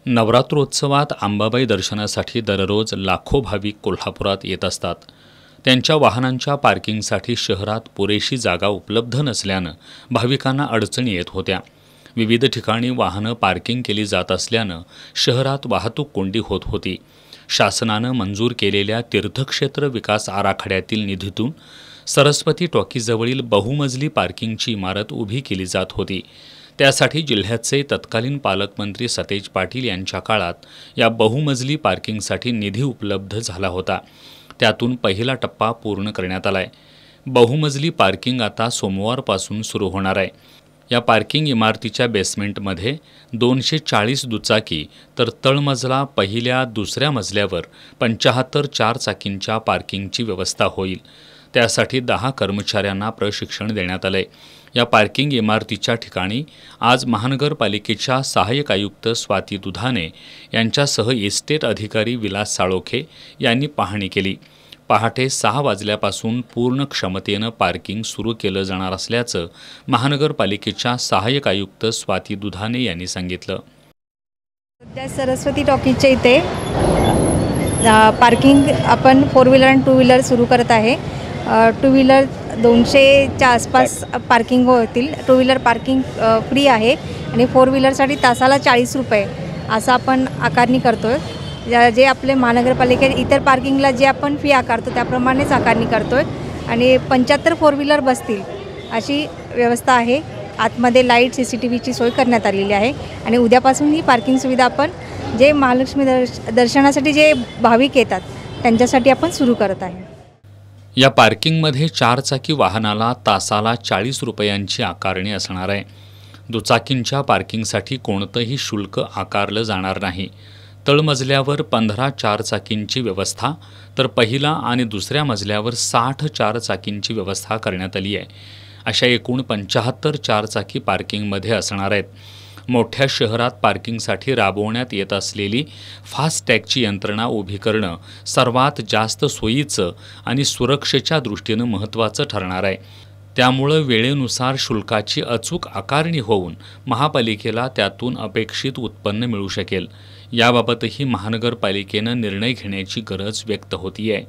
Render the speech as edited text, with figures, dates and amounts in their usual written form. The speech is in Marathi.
नवरात्रोत्सवात अंबाबाई दर्शनासाठी दररोज लाखो भाविक कोल्हापुरात येत असतात. त्यांच्या वाहनांच्या पार्किंगसाठी शहरात पुरेशी जागा उपलब्ध नसल्यानं भाविकांना अडचणी येत होत्या. विविध ठिकाणी वाहनं पार्किंग केली जात असल्यानं शहरात वाहतूक कोंडी होत होती. शासनानं मंजूर केलेल्या तीर्थक्षेत्र विकास आराखड्यातील निधीतून सरस्वती टॉकीजवळील बहुमजली पार्किंगची इमारत उभी केली जात होती. त्यासाठी जिल्ह्याचे तत्कालीन पालकमंत्री सतेज पाटील यांच्या काळात या बहुमजली पार्किंगसाठी निधी उपलब्ध झाला होता. त्यातून पहिला टप्पा पूर्ण करण्यात आलाय. बहुमजली पार्किंग आता सोमवारपासून सुरू होणार आहे. या पार्किंग इमारतीच्या बेसमेंटमध्ये 240 दुचाकी तर तळमजला पहिल्या दुसऱ्या मजल्यावर 75 चारचाकींच्या पार्किंगची व्यवस्था होईल. त्यासाठी 10 कर्मचाऱ्यांना प्रशिक्षण देण्यात आले. या पार्किंग इमारतीच्या ठिकाणी आज महानगरपालिकेच्या सहाय्यक आयुक्त स्वाती दुधाने यांच्यासह इस्टेट अधिकारी विलास साळोखे यांनी पाहणी केली. पहाटे 6 वाजल्यापासून पूर्ण क्षमतेनं पार्किंग सुरू केलं जाणार असल्याचं महानगरपालिकेच्या सहाय्यक आयुक्त स्वाती दुधाने यांनी सांगितलं. सध्या सरस्वती टॉकीजच्या इथे पार्किंग आपण 4 व्हीलर आणि 2 व्हीलर सुरू करत आहे. 2 व्हीलर 200च्या आसपास पार्किंग होतील. 2 व्हीलर पार्किंग फ्री आहे आणि 4 व्हीलरसाठी तासाला 40 रुपये असं आपण आकारणी करतो आहे. जे आपले महानगरपालिकेत इतर पार्किंगला जे आपण फी आकारतो त्याप्रमाणेच आकारणी करतो आहे आणि 75 4 व्हीलर बसतील अशी व्यवस्था आहे. आतमध्ये लाईट CCTVची सोय करण्यात आलेली आहे आणि उद्यापासून ही पार्किंग सुविधा आपण जे महालक्ष्मी दर्शनासाठी जे भाविक येतात त्यांच्यासाठी आपण सुरू करत आहे. या पार्किंगमध्ये 4 चाकी वाहनाला तासाला 40 रुपयांची आकारणी असणार आहे. दुचाकींच्या पार्किंगसाठी कोणतंही शुल्क आकारलं जाणार नाही. तळमजल्यावर 15 चारचाकींची व्यवस्था तर पहिला आणि दुसऱ्या मजल्यावर 60 चारचाकींची व्यवस्था करण्यात आली आहे. अशा एकूण 75 चारचाकी पार्किंगमध्ये असणार आहेत. मोठ्या शहरात पार्किंगसाठी राबवण्यात येत असलेली फास्टॅगची यंत्रणा उभी करणं सर्वात जास्त सोयीचं आणि सुरक्षेच्या दृष्टीनं महत्त्वाचं ठरणार आहे. त्यामुळं वेळेनुसार शुल्काची अचूक आकारणी होऊन महापालिकेला त्यातून अपेक्षित उत्पन्न मिळू शकेल. याबाबतही महानगरपालिकेनं निर्णय घेण्याची गरज व्यक्त होती आहे.